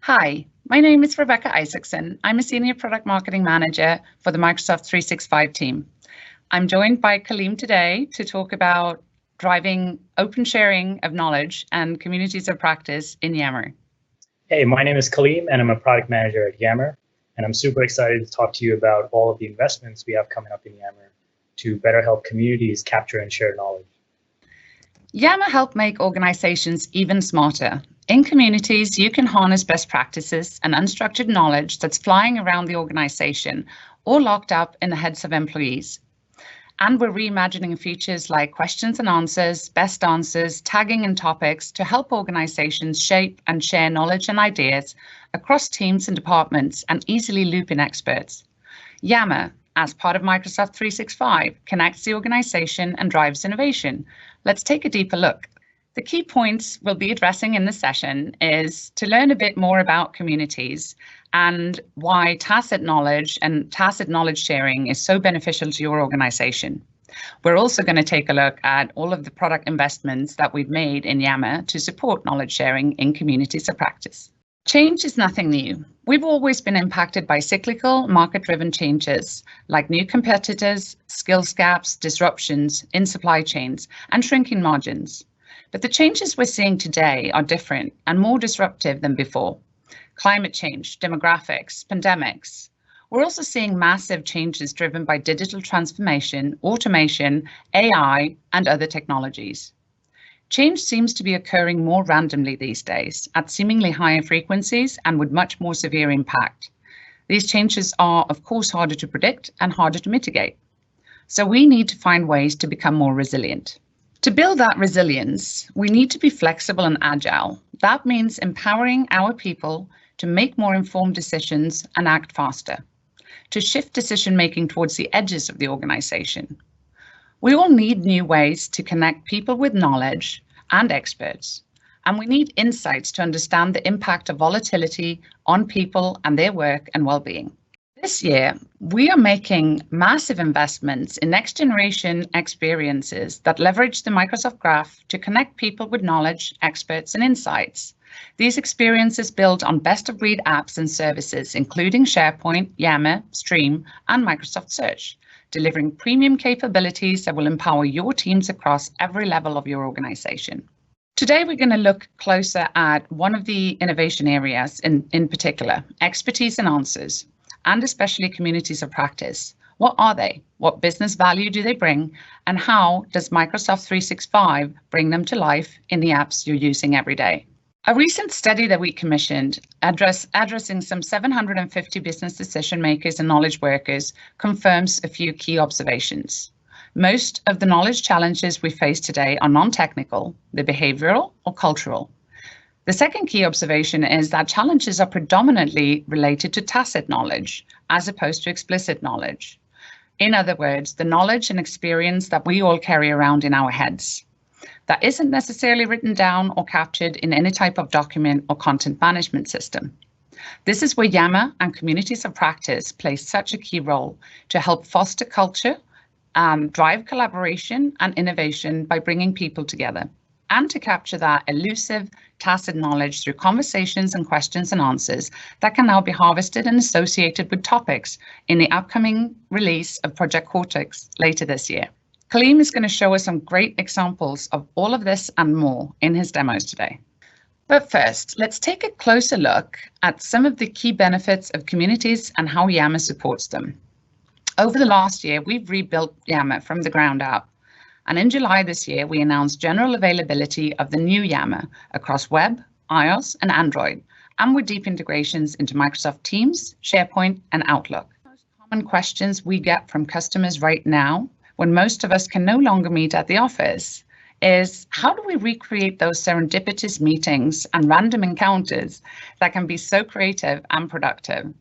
Hi, my name is Rebecca Isaacson. I'm a Senior Product Marketing Manager for the Microsoft 365 team. I'm joined by Kaleem today to talk about driving open sharing of knowledge and communities of practice in Yammer. Hey, my name is Kaleem and I'm a product manager at Yammer. And I'm super excited to talk to you about all of the investments we have coming up in Yammer to better help communities capture and share knowledge. Yammer help make organizations even smarter. In communities, you can harness best practices and unstructured knowledge that's flying around the organization or locked up in the heads of employees. And we're reimagining features like questions and answers, best answers, tagging and topics to help organizations shape and share knowledge and ideas across teams and departments and easily loop in experts. Yammer, as part of Microsoft 365, connects the organization and drives innovation. Let's take a deeper look. The key points we'll be addressing in the session is to learn a bit more about communities and why tacit knowledge and tacit knowledge sharing is so beneficial to your organization. We're also going to take a look at all of the product investments that we've made in Yammer to support knowledge sharing in communities of practice. Change is nothing new. We've always been impacted by cyclical, market-driven changes like new competitors, skills gaps, disruptions in supply chains, and shrinking margins. But the changes we're seeing today are different and more disruptive than before. Climate change, demographics, pandemics. We're also seeing massive changes driven by digital transformation, automation, AI, and other technologies. Change seems to be occurring more randomly these days at seemingly higher frequencies and with much more severe impact. These changes are, of course, harder to predict and harder to mitigate. So we need to find ways to become more resilient. To build that resilience, we need to be flexible and agile. That means empowering our people to make more informed decisions and act faster, to shift decision-making towards the edges of the organization. We all need new ways to connect people with knowledge and experts, and we need insights to understand the impact of volatility on people and their work and well-being. This year, we are making massive investments in next-generation experiences that leverage the Microsoft Graph to connect people with knowledge, experts, and insights. These experiences build on best-of-breed apps and services, including SharePoint, Yammer, Stream, and Microsoft Search, delivering premium capabilities that will empower your teams across every level of your organization. Today, we're going to look closer at one of the innovation areas in particular, expertise and answers, and especially communities of practice. What are they? What business value do they bring? And how does Microsoft 365 bring them to life in the apps you're using every day? A recent study that we commissioned addressing some 750 business decision makers and knowledge workers confirms a few key observations. Most of the knowledge challenges we face today are non-technical, they're behavioral or cultural. The second key observation is that challenges are predominantly related to tacit knowledge as opposed to explicit knowledge. In other words, the knowledge and experience that we all carry around in our heads that isn't necessarily written down or captured in any type of document or content management system. This is where Yammer and communities of practice play such a key role to help foster culture, drive collaboration and innovation by bringing people together, and to capture that elusive tacit knowledge through conversations and questions and answers that can now be harvested and associated with topics in the upcoming release of Project Cortex later this year. Kaleem is going to show us some great examples of all of this and more in his demos today. But first, let's take a closer look at some of the key benefits of communities and how Yammer supports them. Over the last year, we've rebuilt Yammer from the ground up. And in July this year, we announced general availability of the new Yammer across web, iOS, and Android, and with deep integrations into Microsoft Teams, SharePoint, and Outlook. The most common questions we get from customers right now, when most of us can no longer meet at the office, is how do we recreate those serendipitous meetings and random encounters that can be so creative and productive?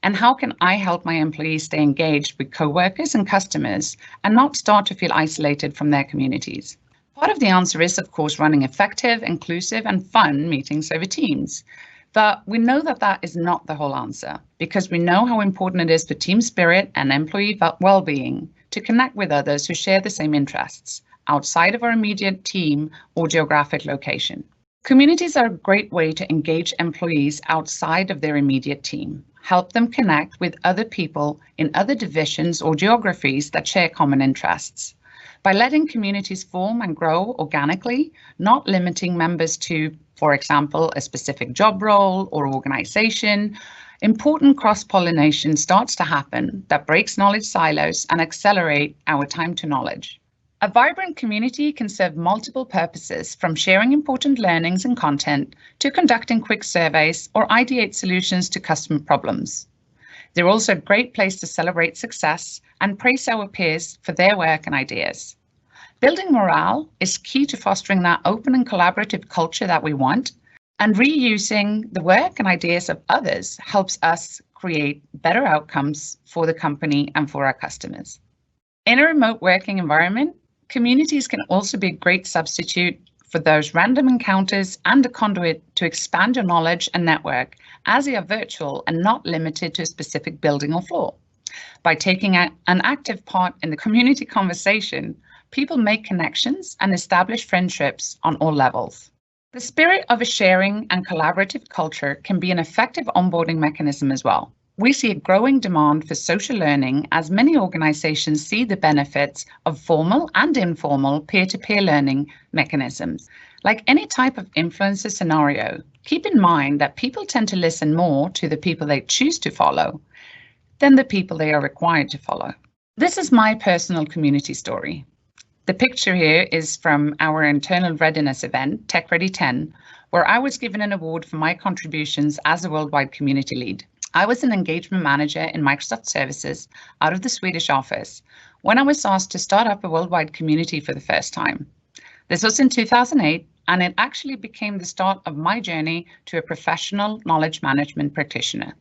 And how can I help my employees stay engaged with coworkers and customers and not start to feel isolated from their communities? Part of the answer is, of course, running effective, inclusive, and fun meetings over Teams. But we know that that is not the whole answer, because we know how important it is for team spirit and employee well-being to connect with others who share the same interests outside of our immediate team or geographic location. Communities are a great way to engage employees outside of their immediate team, help them connect with other people in other divisions or geographies that share common interests. By letting communities form and grow organically, not limiting members to, for example, a specific job role or organization, important cross-pollination starts to happen that breaks knowledge silos and accelerate our time to knowledge. A vibrant community can serve multiple purposes, from sharing important learnings and content to conducting quick surveys or ideate solutions to customer problems. They're also a great place to celebrate success and praise our peers for their work and ideas. Building morale is key to fostering that open and collaborative culture that we want, and reusing the work and ideas of others helps us create better outcomes for the company and for our customers. In a remote working environment, communities can also be a great substitute for those random encounters and a conduit to expand your knowledge and network, as they are virtual and not limited to a specific building or floor. By taking an active part in the community conversation, people make connections and establish friendships on all levels. The spirit of a sharing and collaborative culture can be an effective onboarding mechanism as well. We see a growing demand for social learning as many organizations see the benefits of formal and informal peer-to-peer learning mechanisms. Like any type of influencer scenario, keep in mind that people tend to listen more to the people they choose to follow than the people they are required to follow. This is my personal community story. The picture here is from our internal readiness event, Tech Ready 10, where I was given an award for my contributions as a worldwide community lead. I was an engagement manager in Microsoft Services out of the Swedish office when I was asked to start up a worldwide community for the first time. This was in 2008, and it actually became the start of my journey to a professional knowledge management practitioner.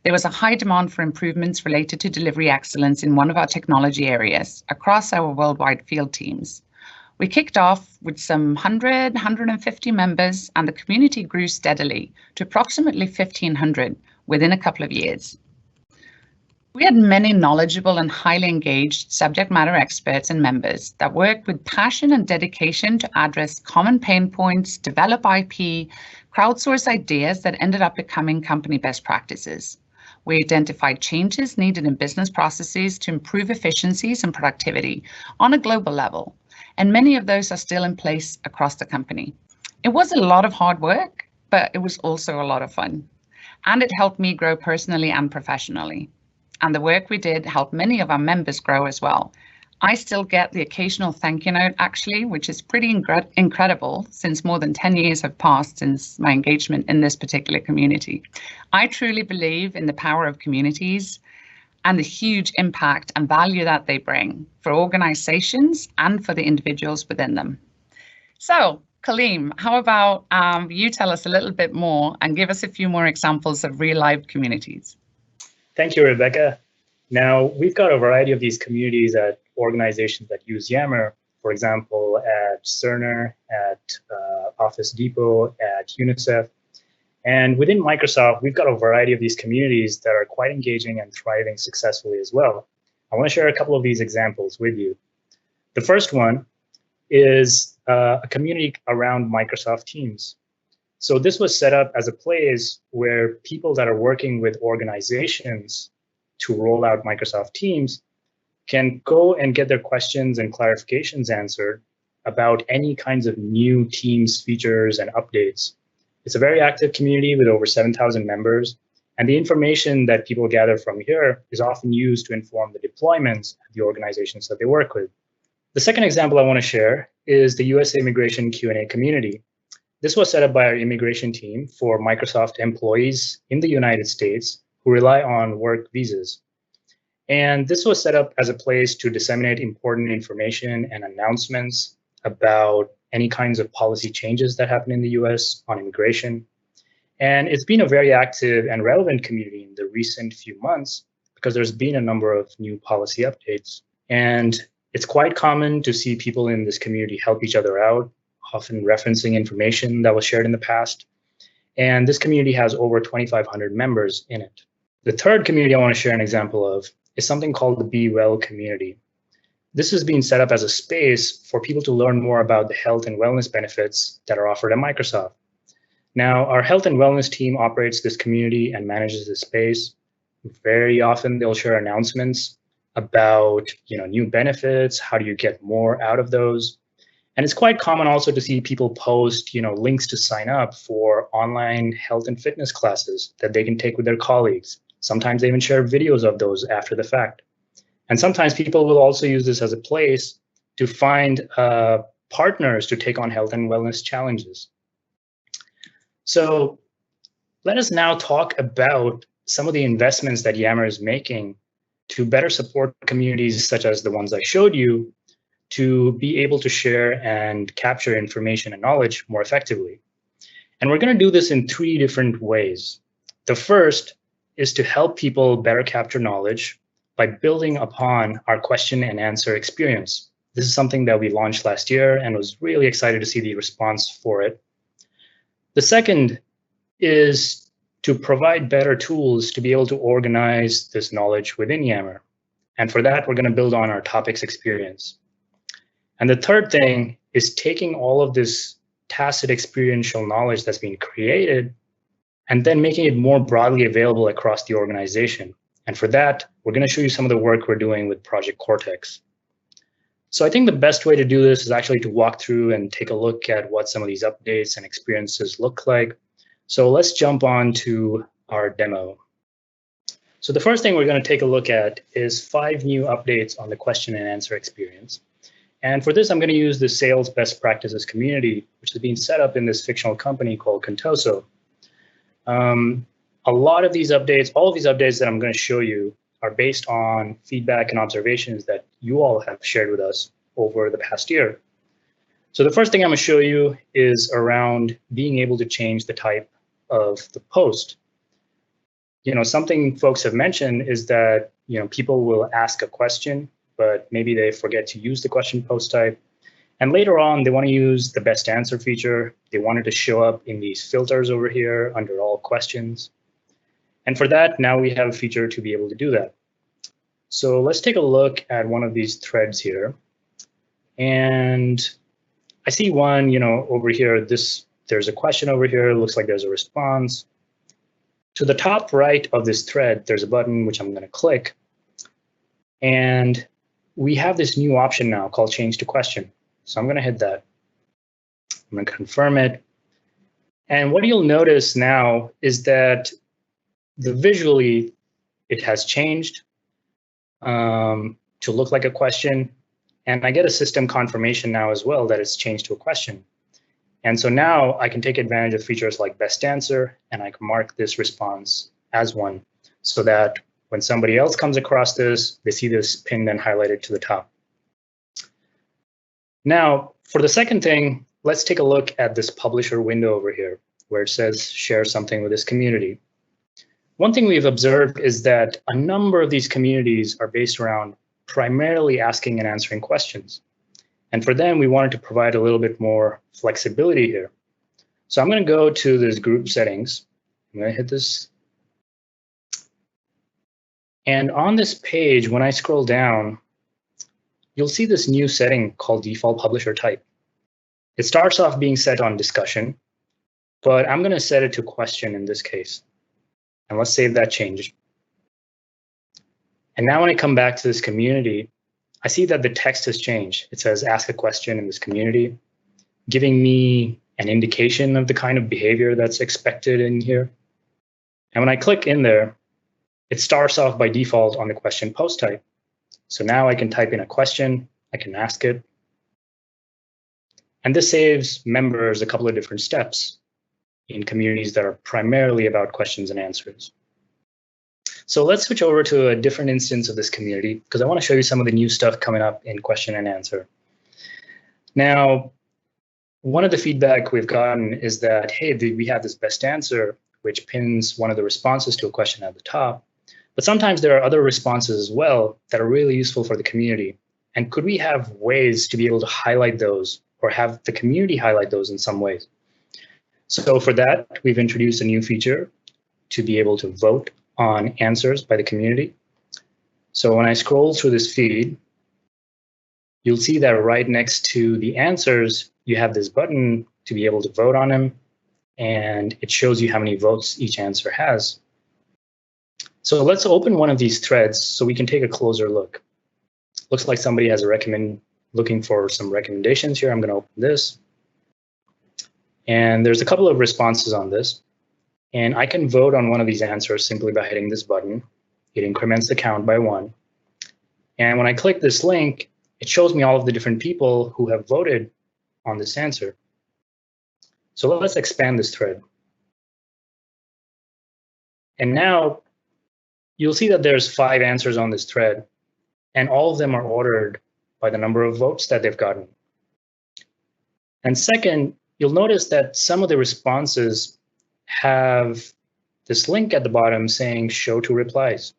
There was a high demand for improvements related to delivery excellence in one of our technology areas across our worldwide field teams. We kicked off with some 150 members, and the community grew steadily to approximately 1,500 within a couple of years. We had many knowledgeable and highly engaged subject matter experts and members that worked with passion and dedication to address common pain points, develop IP, crowdsource ideas that ended up becoming company best practices. We identified changes needed in business processes to improve efficiencies and productivity on a global level, and many of those are still in place across the company. It was a lot of hard work, but it was also a lot of fun. And it helped me grow personally and professionally. And the work we did helped many of our members grow as well. I still get the occasional thank you note, actually, which is pretty incredible since more than 10 years have passed since my engagement in this particular community. I truly believe in the power of communities and the huge impact and value that they bring for organizations and for the individuals within them. So, Kaleem, how about you tell us a little bit more and give us a few more examples of real life communities? Thank you, Rebecca. Now, we've got a variety of these communities at organizations that use Yammer, for example, at Cerner, at Office Depot, at UNICEF. And within Microsoft, we've got a variety of these communities that are quite engaging and thriving successfully as well. I want to share a couple of these examples with you. The first one is a community around Microsoft Teams. So this was set up as a place where people that are working with organizations to roll out Microsoft Teams can go and get their questions and clarifications answered about any kinds of new Teams features and updates. It's a very active community with over 7,000 members, and the information that people gather from here is often used to inform the deployments of the organizations that they work with. The second example I want to share is the US Immigration Q&A community. This was set up by our immigration team for Microsoft employees in the United States who rely on work visas. And this was set up as a place to disseminate important information and announcements about any kinds of policy changes that happen in the US on immigration. And it's been a very active and relevant community in the recent few months because there's been a number of new policy updates. And it's quite common to see people in this community help each other out, often referencing information that was shared in the past. And this community has over 2,500 members in it. The third community I want to share an example of is something called the Be Well community. This is being set up as a space for people to learn more about the health and wellness benefits that are offered at Microsoft. Now, our health and wellness team operates this community and manages this space. Very often, they'll share announcements about new benefits. How do you get more out of those? And it's quite common also to see people post links to sign up for online health and fitness classes that they can take with their colleagues. Sometimes they even share videos of those after the fact. And sometimes people will also use this as a place to find partners to take on health and wellness challenges. So let us now talk about some of the investments that Yammer is making to better support communities such as the ones I showed you to be able to share and capture information and knowledge more effectively. And we're going to do this in 3 different ways. The first is to help people better capture knowledge by building upon our question and answer experience. This is something that we launched last year and was really excited to see the response for it. The second is to provide better tools to be able to organize this knowledge within Yammer. And for that, we're going to build on our topics experience. And the third thing is taking all of this tacit experiential knowledge that's been created and then making it more broadly available across the organization. And for that, we're going to show you some of the work we're doing with Project Cortex. So I think the best way to do this is actually to walk through and take a look at what some of these updates and experiences look like. So let's jump on to our demo. So the first thing we're going to take a look at is 5 new updates on the question and answer experience. And for this, I'm going to use the sales best practices community, which has been set up in this fictional company called Contoso. A lot of these updates, all of these updates that I'm going to show you are based on feedback and observations that you all have shared with us over the past year. So the first thing I'm going to show you is around being able to change the type of the post. Something folks have mentioned is that people will ask a question, but maybe they forget to use the question post type. And later on, they want to use the best answer feature. They want it to show up in these filters over here under all questions. And for that, now we have a feature to be able to do that. So let's take a look at one of these threads here. And I see one, over here, there's a question over here. It looks like there's a response. To the top right of this thread, there's a button which I'm going to click. And we have this new option now called change to question. So I'm going to hit that. I'm going to confirm it. And what you'll notice now is that visually it has changed to look like a question. And I get a system confirmation now as well that it's changed to a question. And so now I can take advantage of features like best answer, and I can mark this response as one so that when somebody else comes across this, they see this pinned and highlighted to the top. Now, for the second thing, let's take a look at this publisher window over here where it says share something with this community. One thing we've observed is that a number of these communities are based around primarily asking and answering questions. And for them, we wanted to provide a little bit more flexibility here. So I'm going to go to this group settings. I'm going to hit this. And on this page, when I scroll down, you'll see this new setting called default publisher type. It starts off being set on discussion, but I'm going to set it to question in this case. And let's save that change. And now when I come back to this community, I see that the text has changed. It says ask a question in this community, giving me an indication of the kind of behavior that's expected in here. And when I click in there, it starts off by default on the question post type. So now I can type in a question, I can ask it. And this saves members a couple of different steps in communities that are primarily about questions and answers. So let's switch over to a different instance of this community because I want to show you some of the new stuff coming up in question and answer. Now, one of the feedback we've gotten is that, hey, we have this best answer, which pins one of the responses to a question at the top. But sometimes there are other responses as well that are really useful for the community. And could we have ways to be able to highlight those or have the community highlight those in some ways? So for that, we've introduced a new feature to be able to vote on answers by the community. So when I scroll through this feed, you'll see that right next to the answers, you have this button to be able to vote on them. and it shows you how many votes each answer has. So let's open one of these threads so we can take a closer look. Looks like somebody has looking for some recommendations here. I'm going to open this. And there's a couple of responses on this. And I can vote on one of these answers simply by hitting this button. It increments the count by 1. And when I click this link, it shows me all of the different people who have voted on this answer. So let's expand this thread. And now you'll see that there's 5 answers on this thread, and all of them are ordered by the number of votes that they've gotten. And second, you'll notice that some of the responses have this link at the bottom saying show to replies.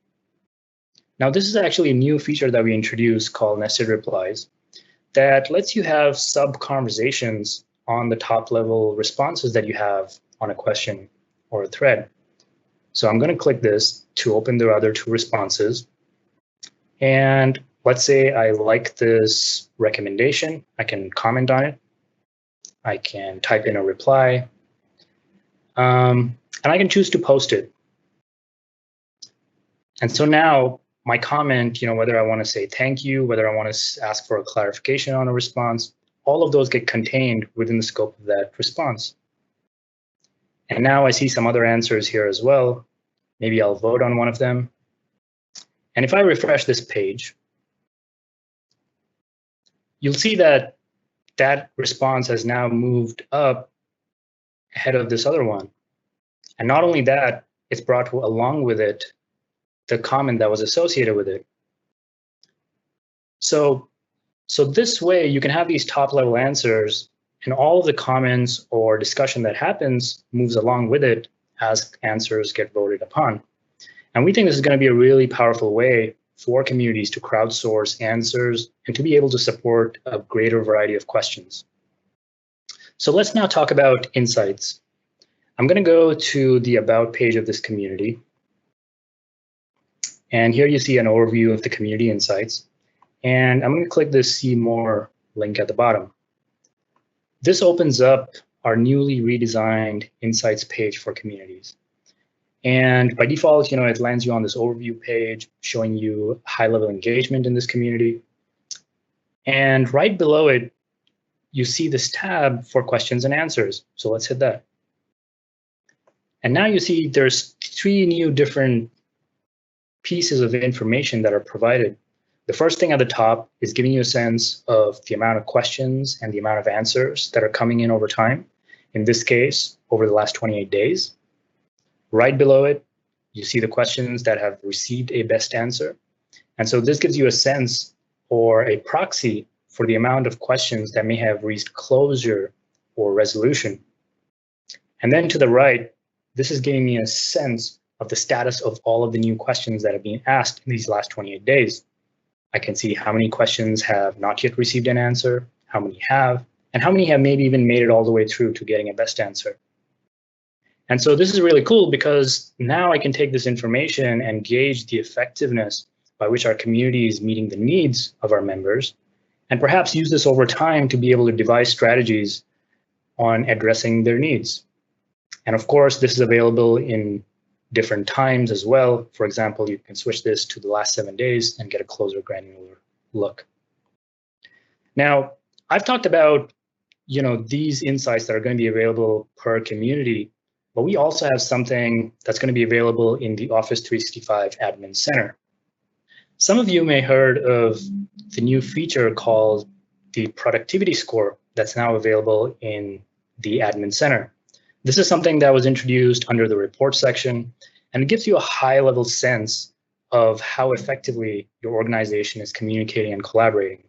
Now, this is actually a new feature that we introduced called nested replies that lets you have sub-conversations on the top level responses that you have on a question or a thread. So I'm going to click this to open the other 2 responses. And let's say I like this recommendation. I can comment on it. I can type in a reply. And I can choose to post it. And so now my comment, whether I want to say thank you, whether I want to ask for a clarification on a response, all of those get contained within the scope of that response. And now I see some other answers here as well. Maybe I'll vote on one of them. And if I refresh this page, you'll see that that response has now moved up ahead of this other one. And not only that, it's brought along with it the comment that was associated with it. So this way, you can have these top level answers, and all of the comments or discussion that happens moves along with it as answers get voted upon. And we think this is going to be a really powerful way for communities to crowdsource answers and to be able to support a greater variety of questions. So let's now talk about insights. I'm going to go to the About page of this community. And here you see an overview of the community insights. And I'm going to click this See More link at the bottom. This opens up our newly redesigned insights page for communities. And by default, it lands you on this overview page showing you high-level engagement in this community. And right below it, you see this tab for questions and answers. So let's hit that. And now you see there's 3 new different pieces of information that are provided. The first thing at the top is giving you a sense of the amount of questions and the amount of answers that are coming in over time. In this case, over the last 28 days. Right below it, you see the questions that have received a best answer. And so this gives you a sense or a proxy for the amount of questions that may have reached closure or resolution. And then to the right, this is giving me a sense of the status of all of the new questions that have been asked in these last 28 days. I can see how many questions have not yet received an answer, how many have, and how many have maybe even made it all the way through to getting a best answer. And so this is really cool because now I can take this information and gauge the effectiveness by which our community is meeting the needs of our members, and perhaps use this over time to be able to devise strategies on addressing their needs. And of course, this is available in different times as well. For example, you can switch this to the last 7 days and get a closer granular look. Now, I've talked about these insights that are going to be available per community, but we also have something that's going to be available in the Office 365 Admin Center. Some of you may have heard of the new feature called the Productivity Score that's now available in the Admin Center. This is something that was introduced under the report section, and it gives you a high-level sense of how effectively your organization is communicating and collaborating.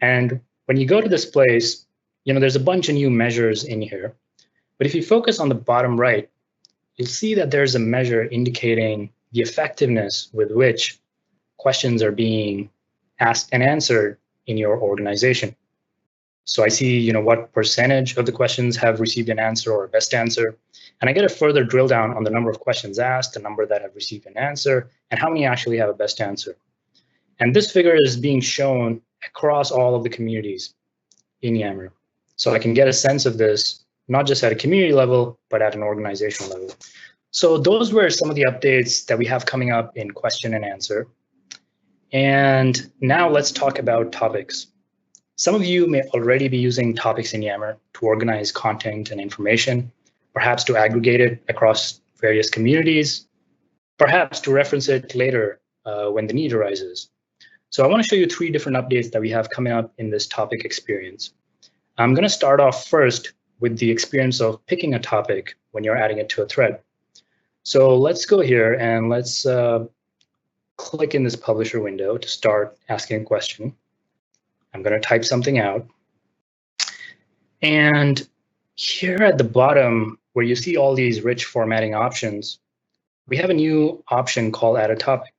And when you go to this place, there's a bunch of new measures in here. But if you focus on the bottom right, you'll see that there's a measure indicating the effectiveness with which questions are being asked and answered in your organization. So I see, what percentage of the questions have received an answer or a best answer, and I get a further drill down on the number of questions asked, the number that have received an answer, and how many actually have a best answer. And this figure is being shown across all of the communities in Yammer. So I can get a sense of this not just at a community level, but at an organizational level. So those were some of the updates that we have coming up in question and answer. And now let's talk about topics. Some of you may already be using topics in Yammer to organize content and information, perhaps to aggregate it across various communities, perhaps to reference it later when the need arises. So I want to show you 3 different updates that we have coming up in this topic experience. I'm going to start off first with the experience of picking a topic when you're adding it to a thread. So let's go here and let's click in this publisher window to start asking a question. I'm going to type something out. And here at the bottom, where you see all these rich formatting options, we have a new option called Add a Topic.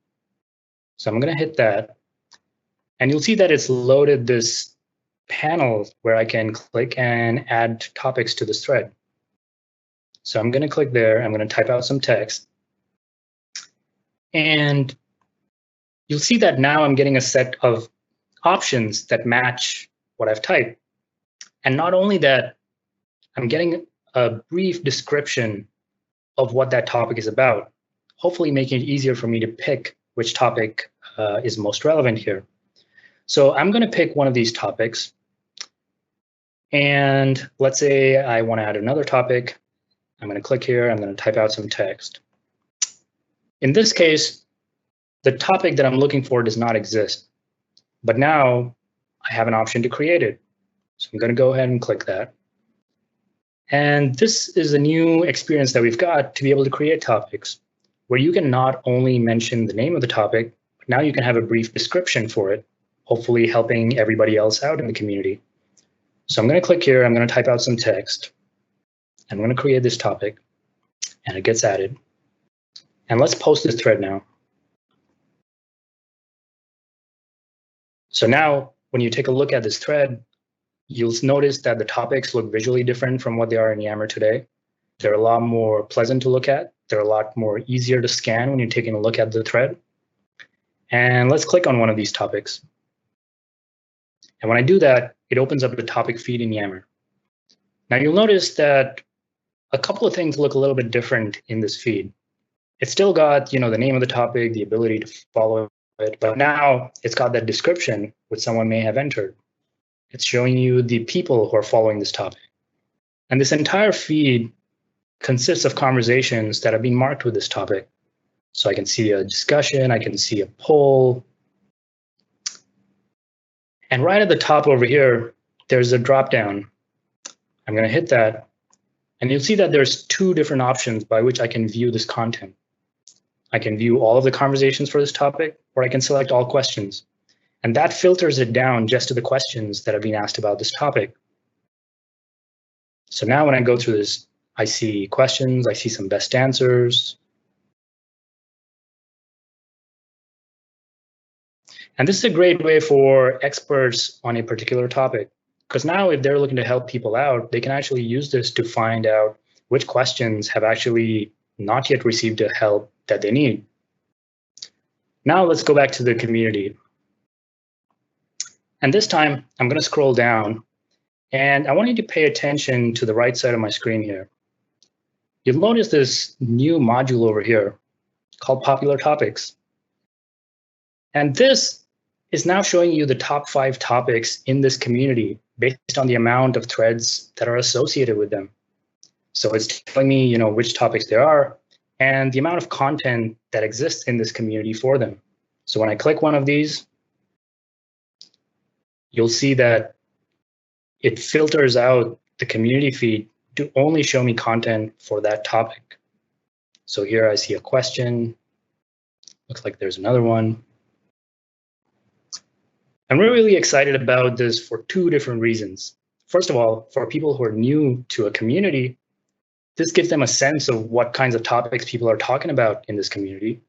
So I'm going to hit that. And you'll see that it's loaded this panel where I can click and add topics to this thread. So I'm going to click there. I'm going to type out some text. And you'll see that now I'm getting a set of options that match what I've typed. And not only that, I'm getting a brief description of what that topic is about, hopefully making it easier for me to pick which topic is most relevant here. So I'm going to pick one of these topics. And let's say I want to add another topic. I'm going to click here. I'm going to type out some text. In this case, the topic that I'm looking for does not exist. But now I have an option to create it. So I'm going to go ahead and click that. And this is a new experience that we've got to be able to create topics where you can not only mention the name of the topic, but now you can have a brief description for it, hopefully helping everybody else out in the community. So I'm going to click here. I'm going to type out some text. I'm going to create this topic, and it gets added. And let's post this thread now. So now when you take a look at this thread, you'll notice that the topics look visually different from what they are in Yammer today. They're a lot more pleasant to look at. They're a lot more easier to scan when you're taking a look at the thread. And let's click on one of these topics. And when I do that, it opens up the topic feed in Yammer. Now you'll notice that a couple of things look a little bit different in this feed. It's still got, the name of the topic, the ability to follow it, but now it's got that description which someone may have entered. It's showing you the people who are following this topic. And this entire feed consists of conversations that have been marked with this topic. So I can see a discussion, I can see a poll. And right at the top over here, there's a drop-down. I'm going to hit that. And you'll see that there's 2 different options by which I can view this content. I can view all of the conversations for this topic, or I can select all questions. And that filters it down just to the questions that have been asked about this topic. So now when I go through this, I see questions, I see some best answers. And this is a great way for experts on a particular topic, because now if they're looking to help people out, they can actually use this to find out which questions have actually not yet received the help that they need. Now let's go back to the community. And this time I'm going to scroll down, and I want you to pay attention to the right side of my screen here. You'll notice this new module over here called Popular Topics. And this is now showing you the top 5 topics in this community based on the amount of threads that are associated with them. So it's telling me, which topics there are and the amount of content that exists in this community for them. So when I click one of these, you'll see that it filters out the community feed to only show me content for that topic. So here I see a question. Looks like there's another one. And we're really excited about this for 2 different reasons. First of all, for people who are new to a community, this gives them a sense of what kinds of topics people are talking about in this community.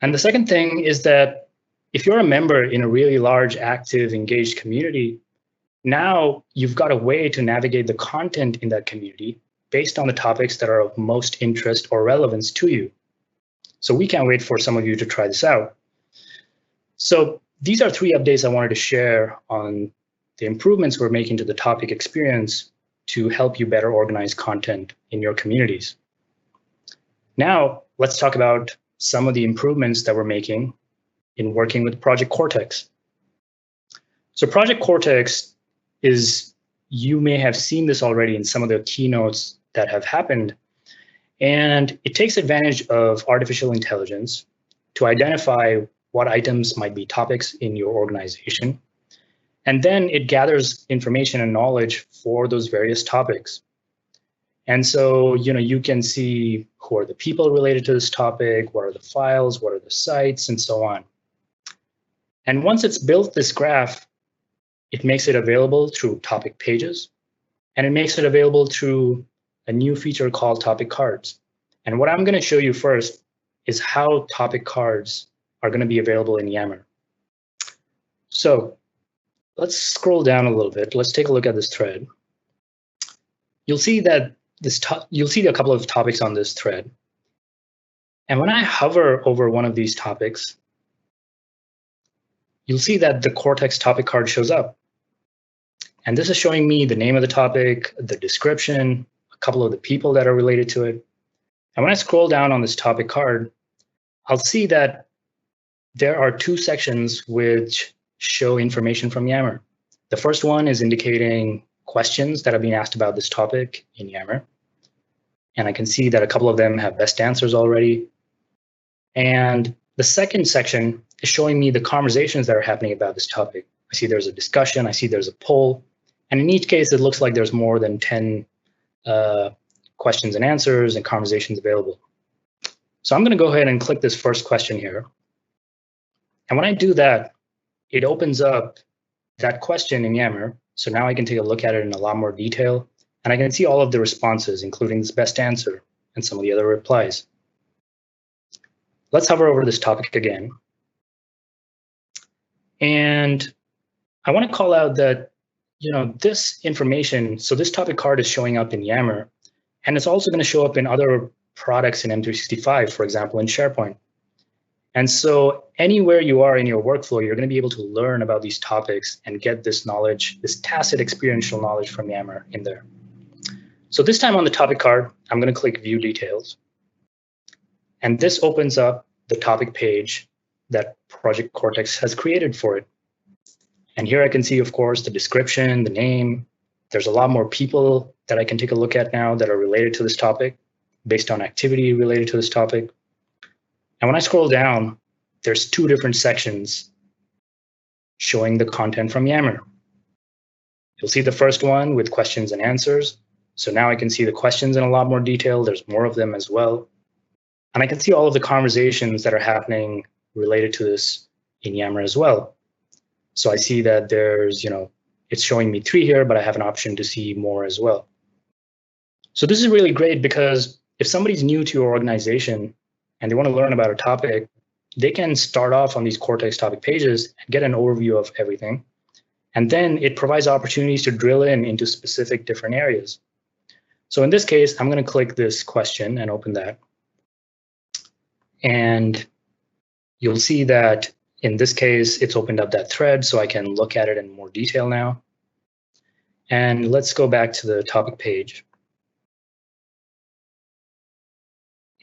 And the second thing is that if you're a member in a really large, active, engaged community, now you've got a way to navigate the content in that community based on the topics that are of most interest or relevance to you. So we can't wait for some of you to try this out. So these are 3 updates I wanted to share on the improvements we're making to the topic experience to help you better organize content in your communities. Now, let's talk about some of the improvements that we're making in working with Project Cortex. So Project Cortex is, you may have seen this already in some of the keynotes that have happened, and it takes advantage of artificial intelligence to identify what items might be topics in your organization. And then it gathers information and knowledge for those various topics. And so, you can see who are the people related to this topic, what are the files, what are the sites, and so on. And once it's built this graph, it makes it available through topic pages, and it makes it available through a new feature called topic cards. And what I'm going to show you first is how topic cards are going to be available in Yammer. So let's scroll down a little bit. Let's take a look at this thread. You'll see that you'll see a couple of topics on this thread. And when I hover over one of these topics, you'll see that the Cortex topic card shows up. And this is showing me the name of the topic, the description, a couple of the people that are related to it. And when I scroll down on this topic card, I'll see that there are two sections which show information from Yammer. The first one is indicating questions that have been asked about this topic in Yammer. And I can see that a couple of them have best answers already. And the second section is showing me the conversations that are happening about this topic. I see there's a discussion, I see there's a poll, and in each case, it looks like there's more than 10 questions and answers and conversations available. So I'm going to go ahead and click this first question here. And when I do that, it opens up that question in Yammer. So now I can take a look at it in a lot more detail, and I can see all of the responses, including this best answer and some of the other replies. Let's hover over this topic again. And I want to call out that, this information, so this topic card is showing up in Yammer, and it's also going to show up in other products in M365, for example, in SharePoint. And so anywhere you are in your workflow, you're going to be able to learn about these topics and get this knowledge, this tacit experiential knowledge from Yammer in there. So this time on the topic card, I'm going to click View Details. And this opens up the topic page that Project Cortex has created for it. And here I can see, of course, the description, the name. There's a lot more people that I can take a look at now that are related to this topic, based on activity related to this topic. And when I scroll down, there's two different sections showing the content from Yammer. You'll see the first one with questions and answers. So now I can see the questions in a lot more detail. There's more of them as well. And I can see all of the conversations that are happening related to this in Yammer as well. So I see that there's, it's showing me 3 here, but I have an option to see more as well. So this is really great because if somebody's new to your organization and they want to learn about a topic, they can start off on these Cortex topic pages and get an overview of everything. And then it provides opportunities to drill into specific different areas. So in this case, I'm going to click this question and open that. And you'll see that in this case, it's opened up that thread, so I can look at it in more detail now. And let's go back to the topic page.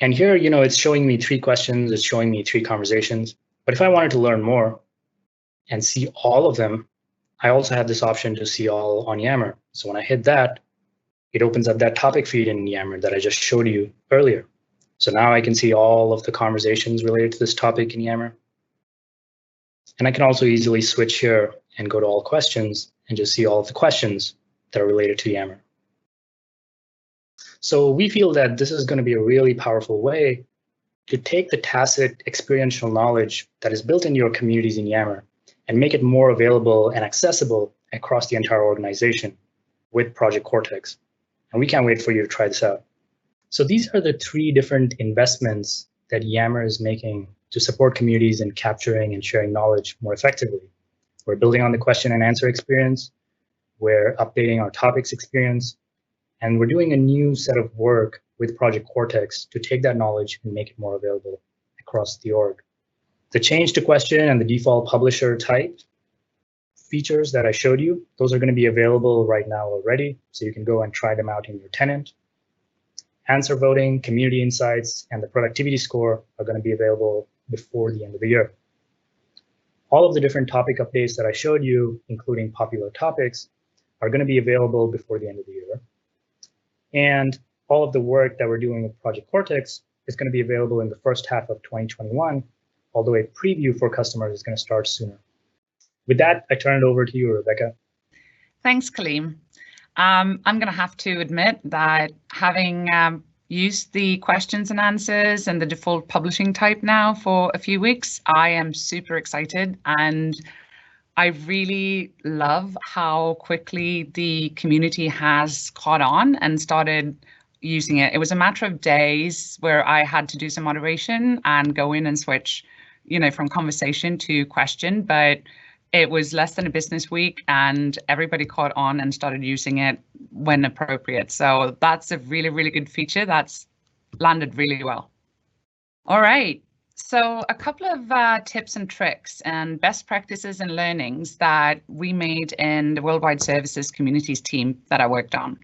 And here, it's showing me 3 questions, it's showing me 3 conversations. But if I wanted to learn more and see all of them, I also have this option to see all on Yammer. So when I hit that, it opens up that topic feed in Yammer that I just showed you earlier. So now I can see all of the conversations related to this topic in Yammer. And I can also easily switch here and go to all questions and just see all of the questions that are related to Yammer. So we feel that this is going to be a really powerful way to take the tacit experiential knowledge that is built into your communities in Yammer and make it more available and accessible across the entire organization with Project Cortex. And we can't wait for you to try this out. So these are the 3 different investments that Yammer is making to support communities in capturing and sharing knowledge more effectively. We're building on the question and answer experience, we're updating our topics experience, and we're doing a new set of work with Project Cortex to take that knowledge and make it more available across the org. The change to question and the default publisher type features that I showed you, those are going to be available right now already, so you can go and try them out in your tenant. Answer voting, community insights, and the productivity score are going to be available before the end of the year. All of the different topic updates that I showed you, including popular topics, are going to be available before the end of the year. And all of the work that we're doing with Project Cortex is going to be available in the first half of 2021, although a preview for customers is going to start sooner. With that, I turn it over to you, Rebecca. Thanks, Kaleem. I'm going to have to admit that having used the questions and answers and the default publishing type now for a few weeks, I am super excited, and I really love how quickly the community has caught on and started using it. It was a matter of days where I had to do some moderation and go in and switch, from conversation to question, but it was less than a business week and everybody caught on and started using it when appropriate. So that's a really, really good feature that's landed really well. All right. So a couple of tips and tricks and best practices and learnings that we made in the Worldwide Services Communities team that I worked on.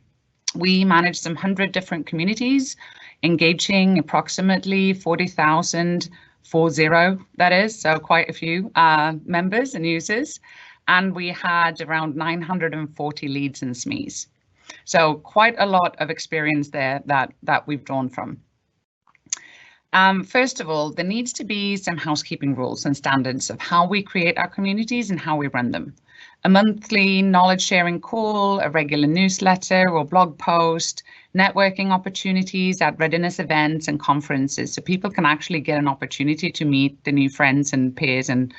We managed some 100 different communities, engaging approximately 40,000, that is, so quite a few members and users. And we had around 940 leads and SMEs. So quite a lot of experience there that we've drawn from. First of all, there needs to be some housekeeping rules and standards of how we create our communities and how we run them. A monthly knowledge sharing call, a regular newsletter or blog post, networking opportunities at readiness events and conferences, so people can actually get an opportunity to meet the new friends and peers and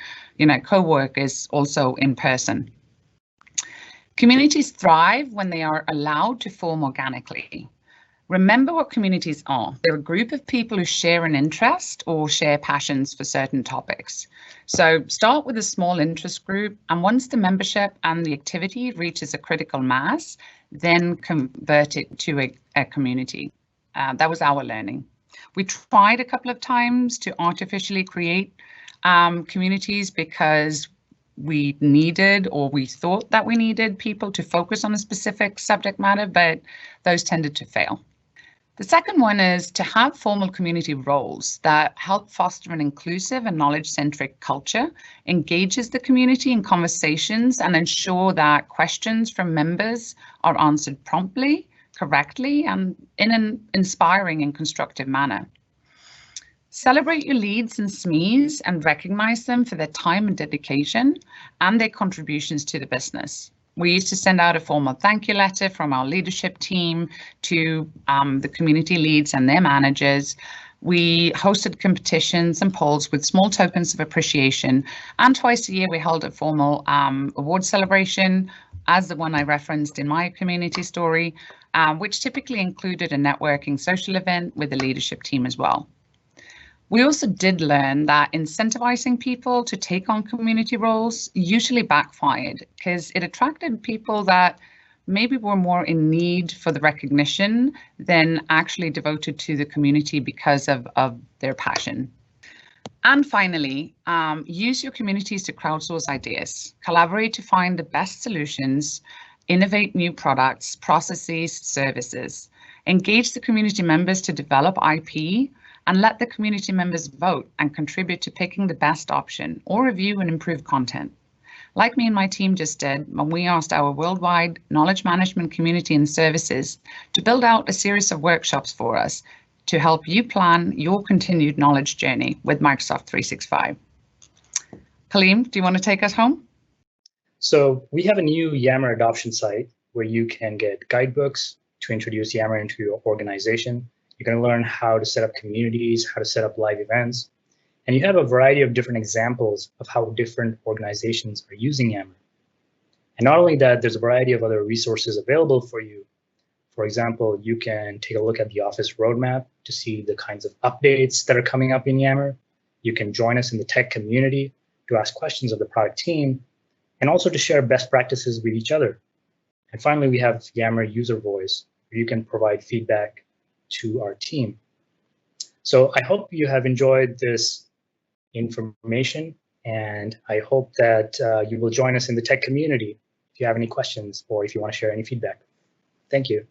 co-workers also in person. Communities thrive when they are allowed to form organically. Remember what communities are. They're a group of people who share an interest or share passions for certain topics. So start with a small interest group, and once the membership and the activity reaches a critical mass, then convert it to a community. That was our learning. We tried a couple of times to artificially create communities because we needed, or we thought that we needed, people to focus on a specific subject matter, but those tended to fail. The second one is to have formal community roles that help foster an inclusive and knowledge-centric culture, engages the community in conversations, and ensure that questions from members are answered promptly, correctly, and in an inspiring and constructive manner. Celebrate your leads and SMEs and recognize them for their time and dedication and their contributions to the business. We used to send out a formal thank you letter from our leadership team to the community leads and their managers. We hosted competitions and polls with small tokens of appreciation, and twice a year we held a formal award celebration, as the one I referenced in my community story, which typically included a networking social event with the leadership team as well. We also did learn that incentivizing people to take on community roles usually backfired because it attracted people that maybe were more in need for the recognition than actually devoted to the community because of their passion. And finally, use your communities to crowdsource ideas, collaborate to find the best solutions, innovate new products, processes, services, engage the community members to develop IP, and let the community members vote and contribute to picking the best option or review and improve content. Like me and my team just did when we asked our worldwide knowledge management community and services to build out a series of workshops for us to help you plan your continued knowledge journey with Microsoft 365. Kaleem, do you want to take us home? So we have a new Yammer adoption site where you can get guidebooks to introduce Yammer into your organization. You're going to learn how to set up communities, how to set up live events, and you have a variety of different examples of how different organizations are using Yammer. And not only that, there's a variety of other resources available for you. For example, you can take a look at the Office roadmap to see the kinds of updates that are coming up in Yammer. You can join us in the tech community to ask questions of the product team, and also to share best practices with each other. And finally, we have Yammer User Voice, where you can provide feedback to our team. So I hope you have enjoyed this information, And I hope that you will join us in the tech community if you have any questions or if you want to share any feedback. Thank you.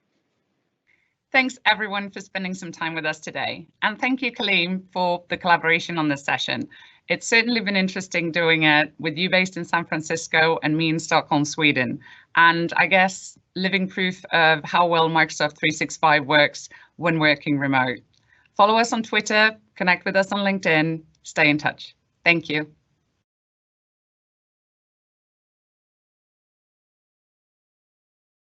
Thanks everyone for spending some time with us today. And thank you, Kaleem, for the collaboration on this session. It's certainly been interesting doing it with you based in San Francisco and me in Stockholm, Sweden. And I guess living proof of how well Microsoft 365 works when working remote. Follow us on Twitter, connect with us on LinkedIn, stay in touch. Thank you.